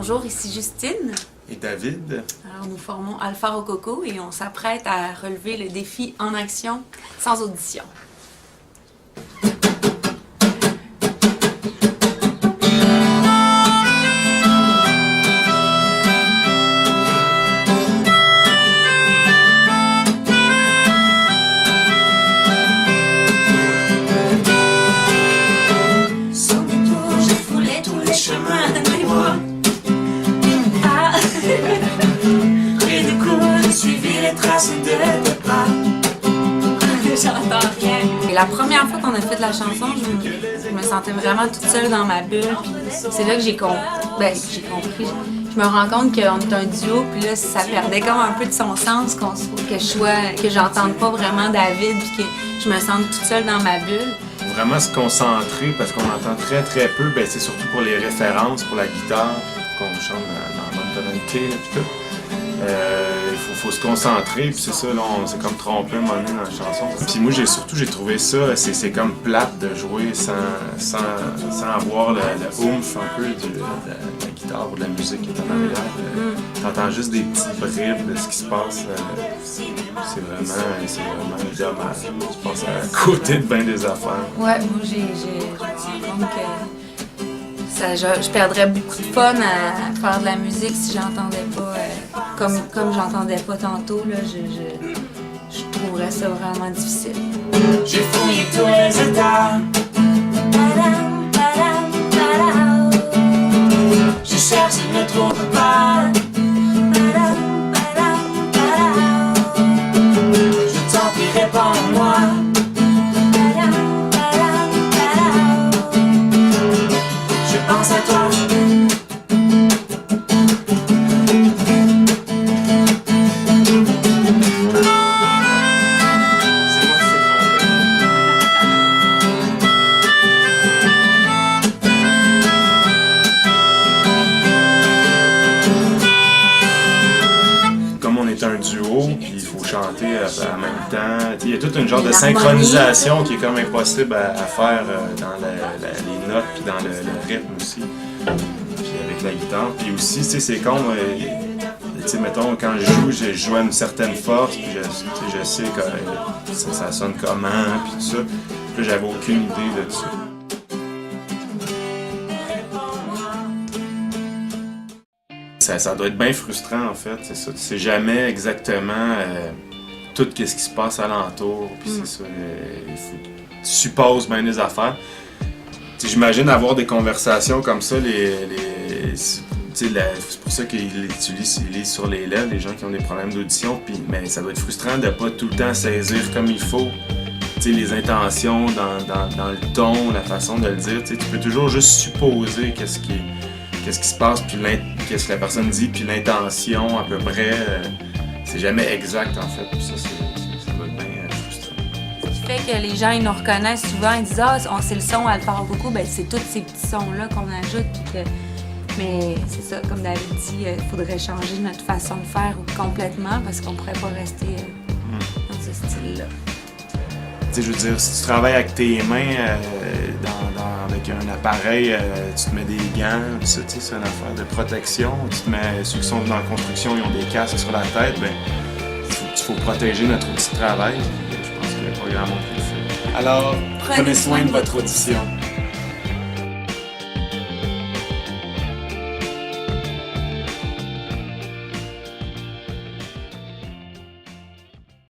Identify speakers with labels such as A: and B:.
A: Bonjour, ici Justine.
B: Et David.
A: Alors nous formons Alpha Rococo et on s'apprête à relever le défi en action sans audition.
C: Et du coup, j'ai suivi les traces de tes pas.
A: J'entends rien. Et la première fois qu'on a fait de la chanson, je me sentais vraiment toute seule dans ma bulle. Puis c'est là que j'ai compris. Je me rends compte qu'on est un duo, puis là, ça perdait comme un peu de son sens, que j'entende pas vraiment David, puis que je me sente toute seule dans ma bulle.
B: Vraiment se concentrer, parce qu'on entend très très peu, ben, c'est surtout pour les références, pour la guitare, qu'on chante dans la bonne tonalité, là, puis tout. Il faut se concentrer, puis c'est ça, là, on s'est comme trompé un moment donné dans la chanson. Puis moi, j'ai trouvé ça, c'est comme plate de jouer sans avoir le oomph un peu de la guitare ou de la musique qui est en arrière. T'entends juste des petites bribes de ce qui se passe. C'est vraiment dommage. Tu passes à côté de bien des affaires.
A: Ouais, moi, je me rends compte que je perdrais beaucoup de fun à faire de la musique si j'entendais pas, comme j'entendais pas tantôt, là, je trouverais ça vraiment difficile.
C: J'ai fouillé tous les états. Je cherche, je ne trouve pas. Je t'en prie, réponds-moi. Je pense à toi.
B: Comme on est un duo, puis il faut chanter en même temps. Il y a toute une genre de synchronisation qui est comme impossible à faire dans les notes puis dans le rythme aussi. Puis avec la guitare. Puis aussi, c'est con, mettons, quand je joue à une certaine force, puis je sais que ça sonne comment, puis tout ça. Puis là, j'avais aucune idée de ça. Ça doit être bien frustrant en fait, c'est ça. Tu sais jamais exactement tout ce qui se passe alentour, puis c'est ça. Tu supposes bien des affaires. J'imagine avoir des conversations comme ça, c'est pour ça qu'ils lisent sur les lèvres, les gens qui ont des problèmes d'audition, mais ça doit être frustrant de pas tout le temps saisir comme il faut. Les intentions dans le ton, la façon de le dire. Tu peux toujours juste supposer qu'est-ce qui se passe, puis qu'est-ce que la personne dit, puis l'intention à peu près, c'est jamais exact en fait. Puis ça va être bien frustrant.
A: Ce qui fait que les gens ils nous reconnaissent souvent, ils disent « Ah, c'est le son Alpha Rococo », ben c'est tous ces petits sons-là qu'on ajoute. Mais c'est ça, comme David dit, il faudrait changer notre façon de faire complètement parce qu'on pourrait pas rester dans ce style-là.
B: Je veux dire, si tu travailles avec tes mains avec un appareil, tu te mets des gants, c'est une affaire de protection. Ceux qui sont dans la construction, ils ont des casques sur la tête, ben il faut protéger notre outil de travail. Je pense qu'il n'y a pas grand monde qui le fait. Alors, prenez soin de votre audition.